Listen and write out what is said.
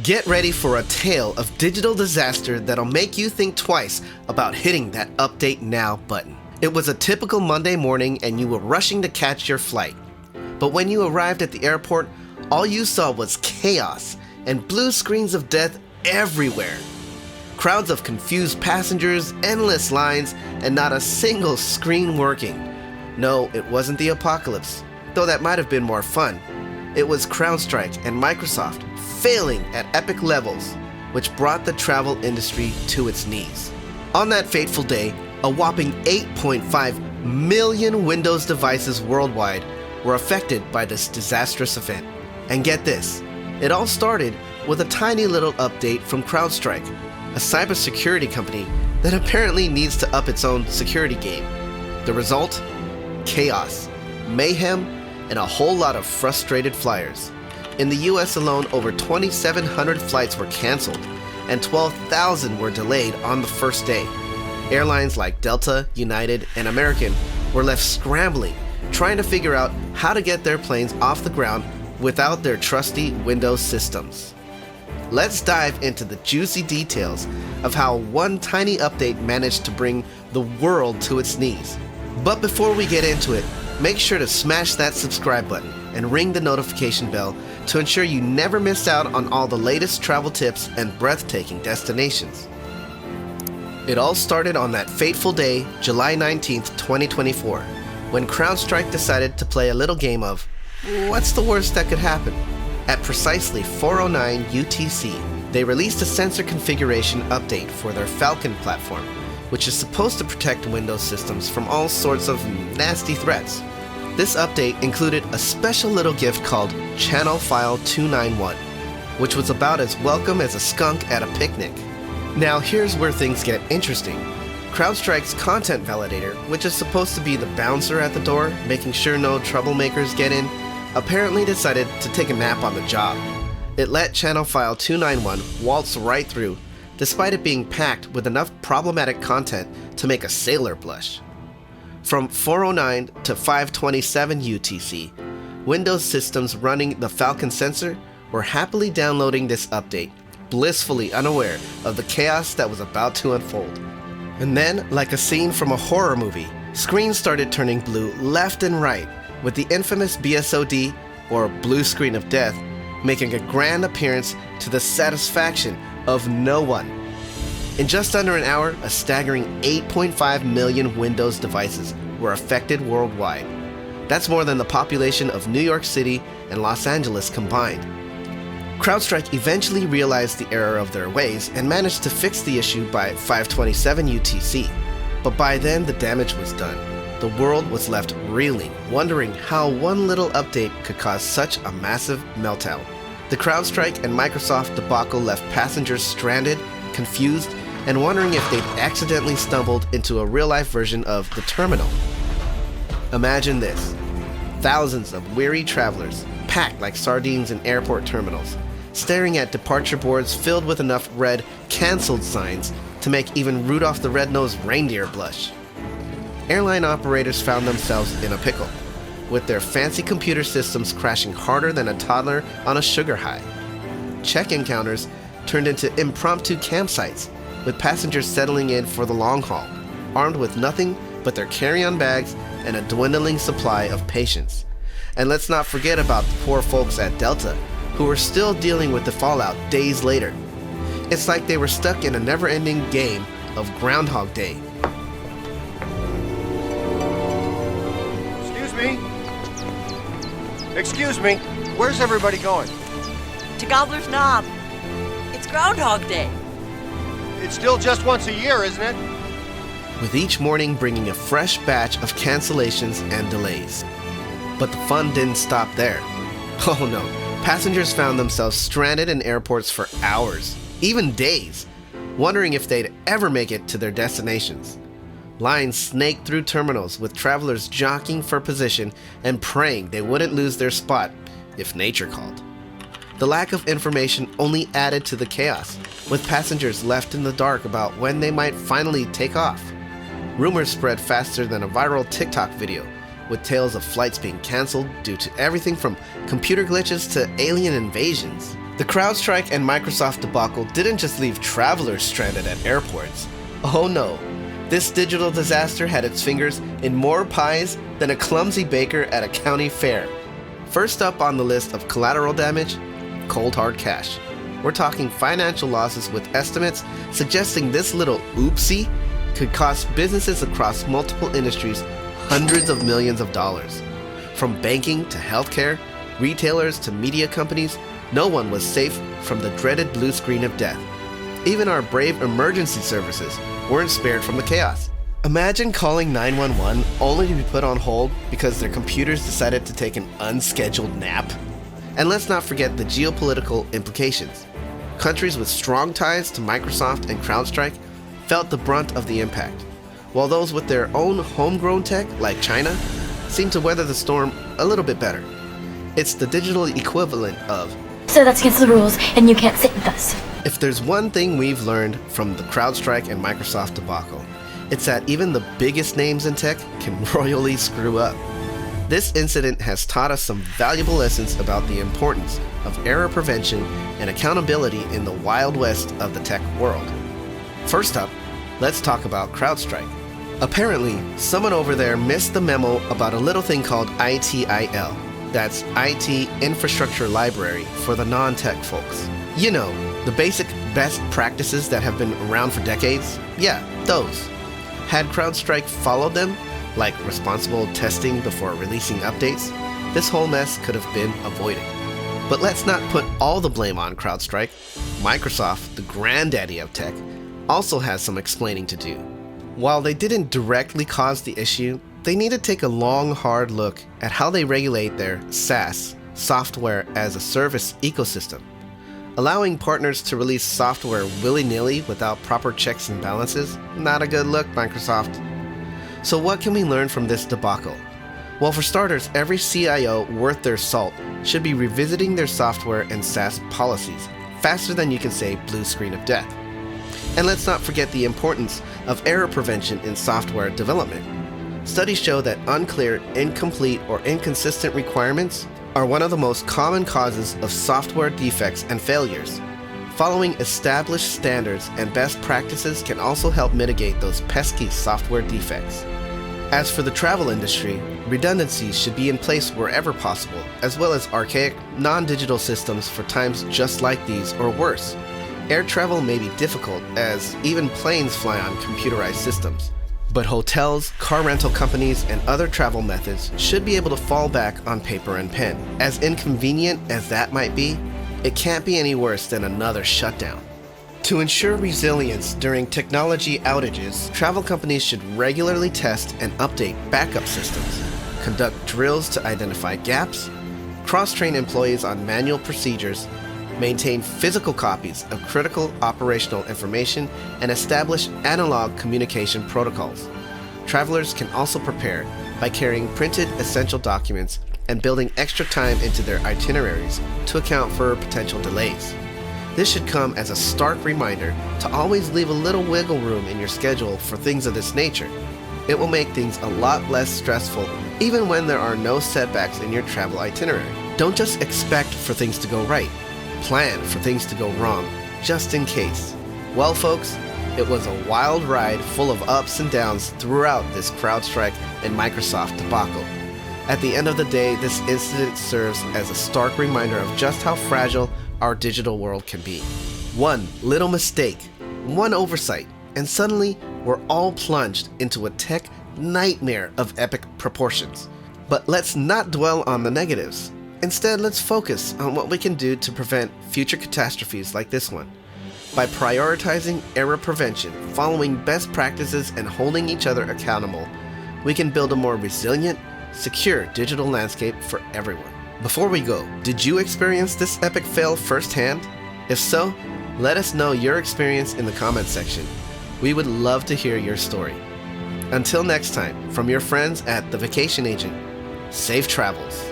Get ready for a tale of digital disaster that'll make you think twice about hitting that Update Now button. It was a typical Monday morning and you were rushing to catch your flight. But when you arrived at the airport, all you saw was chaos and blue screens of death everywhere. Crowds of confused passengers, endless lines, and not a single screen working. No, it wasn't the apocalypse, though that might have been more fun. It was CrowdStrike and Microsoft failing at epic levels, which brought the travel industry to its knees. On that fateful day, a whopping 8.5 million Windows devices worldwide were affected by this disastrous event. And get this, it all started with a tiny little update from CrowdStrike, a cybersecurity company that apparently needs to up its own security game. The result? Chaos, mayhem, and a whole lot of frustrated flyers. In the US alone, over 2,700 flights were canceled, and 12,000 were delayed on the first day. Airlines like Delta, United, and American were left scrambling, trying to figure out how to get their planes off the ground without their trusty Windows systems. Let's dive into the juicy details of how one tiny update managed to bring the world to its knees. But before we get into it, make sure to smash that subscribe button and ring the notification bell to ensure you never miss out on all the latest travel tips and breathtaking destinations. It all started on that fateful day, July 19th, 2024, when CrowdStrike decided to play a little game of, what's the worst that could happen? At precisely 4:09 UTC, they released a sensor configuration update for their Falcon platform, which is supposed to protect Windows systems from all sorts of nasty threats. This update included a special little gift called Channel File 291, which was about as welcome as a skunk at a picnic. Now here's where things get interesting. CrowdStrike's content validator, which is supposed to be the bouncer at the door, making sure no troublemakers get in, apparently decided to take a nap on the job. It let Channel File 291 waltz right through, despite it being packed with enough problematic content to make a sailor blush. From 4:09 to 5:27 UTC, Windows systems running the Falcon sensor were happily downloading this update, blissfully unaware of the chaos that was about to unfold. And then, like a scene from a horror movie, screens started turning blue left and right, with the infamous BSOD, or blue screen of death, making a grand appearance to the satisfaction of no one. In just under an hour, a staggering 8.5 million Windows devices were affected worldwide. That's more than the population of New York City and Los Angeles combined. CrowdStrike eventually realized the error of their ways and managed to fix the issue by 5:27 UTC. But by then, the damage was done. The world was left reeling, wondering how one little update could cause such a massive meltdown. The CrowdStrike and Microsoft debacle left passengers stranded, confused, and wondering if they'd accidentally stumbled into a real-life version of the terminal. Imagine this. Thousands of weary travelers, packed like sardines in airport terminals, staring at departure boards filled with enough red "canceled" signs to make even Rudolph the Red-Nosed Reindeer blush. Airline operators found themselves in a pickle, with their fancy computer systems crashing harder than a toddler on a sugar high. Check-in counters turned into impromptu campsites, with passengers settling in for the long haul, armed with nothing but their carry-on bags and a dwindling supply of patience. And let's not forget about the poor folks at Delta, who were still dealing with the fallout days later. It's like they were stuck in a never-ending game of Groundhog Day. Excuse me, where's everybody going? To Gobbler's Knob. It's Groundhog Day. It's still just once a year, isn't it? With each morning bringing a fresh batch of cancellations and delays. But the fun didn't stop there. Oh no, passengers found themselves stranded in airports for hours, even days, wondering if they'd ever make it to their destinations. Lines snaked through terminals with travelers jockeying for position and praying they wouldn't lose their spot if nature called. The lack of information only added to the chaos, with passengers left in the dark about when they might finally take off. Rumors spread faster than a viral TikTok video, with tales of flights being canceled due to everything from computer glitches to alien invasions. The CrowdStrike and Microsoft debacle didn't just leave travelers stranded at airports. Oh no, this digital disaster had its fingers in more pies than a clumsy baker at a county fair. First up on the list of collateral damage, cold hard cash. We're talking financial losses with estimates suggesting this little oopsie could cost businesses across multiple industries hundreds of millions of dollars. From banking to healthcare, retailers to media companies, no one was safe from the dreaded blue screen of death. Even our brave emergency services weren't spared from the chaos. Imagine calling 911 only to be put on hold because their computers decided to take an unscheduled nap. And let's not forget the geopolitical implications. Countries with strong ties to Microsoft and CrowdStrike felt the brunt of the impact, while those with their own homegrown tech, like China, seemed to weather the storm a little bit better. It's the digital equivalent of, "So that's against the rules, and you can't sit with us." If there's one thing we've learned from the CrowdStrike and Microsoft debacle, it's that even the biggest names in tech can royally screw up. This incident has taught us some valuable lessons about the importance of error prevention and accountability in the wild west of the tech world. First up, let's talk about CrowdStrike. Apparently, someone over there missed the memo about a little thing called ITIL. That's IT Infrastructure Library for the non-tech folks. You know, the basic best practices that have been around for decades? Yeah, those. Had CrowdStrike followed them, like responsible testing before releasing updates, this whole mess could have been avoided. But let's not put all the blame on CrowdStrike. Microsoft, the granddaddy of tech, also has some explaining to do. While they didn't directly cause the issue, they need to take a long, hard look at how they regulate their SaaS, software as a service ecosystem. Allowing partners to release software willy-nilly without proper checks and balances? Not a good look, Microsoft. So what can we learn from this debacle? Well, for starters, every CIO worth their salt should be revisiting their software and SaaS policies faster than you can say blue screen of death. And let's not forget the importance of error prevention in software development. Studies show that unclear, incomplete, or inconsistent requirements are one of the most common causes of software defects and failures. Following established standards and best practices can also help mitigate those pesky software defects. As for the travel industry, redundancies should be in place wherever possible, as well as archaic, non-digital systems for times just like these or worse. Air travel may be difficult, as even planes fly on computerized systems. But hotels, car rental companies, and other travel methods should be able to fall back on paper and pen. As inconvenient as that might be, it can't be any worse than another shutdown. To ensure resilience during technology outages, travel companies should regularly test and update backup systems, conduct drills to identify gaps, cross-train employees on manual procedures, maintain physical copies of critical operational information, and establish analog communication protocols. Travelers can also prepare by carrying printed essential documents and building extra time into their itineraries to account for potential delays. This should come as a stark reminder to always leave a little wiggle room in your schedule for things of this nature. It will make things a lot less stressful even when there are no setbacks in your travel itinerary. Don't just expect for things to go right. Plan for things to go wrong, just in case. Well, folks, it was a wild ride full of ups and downs throughout this CrowdStrike and Microsoft debacle. At the end of the day, this incident serves as a stark reminder of just how fragile our digital world can be. One little mistake, one oversight, and suddenly we're all plunged into a tech nightmare of epic proportions. But let's not dwell on the negatives. Instead, let's focus on what we can do to prevent future catastrophes like this one. By prioritizing error prevention, following best practices, and holding each other accountable, we can build a more resilient, secure digital landscape for everyone. Before we go, did you experience this epic fail firsthand? If so, let us know your experience in the comments section. We would love to hear your story. Until next time, from your friends at The Vacation Agent, safe travels.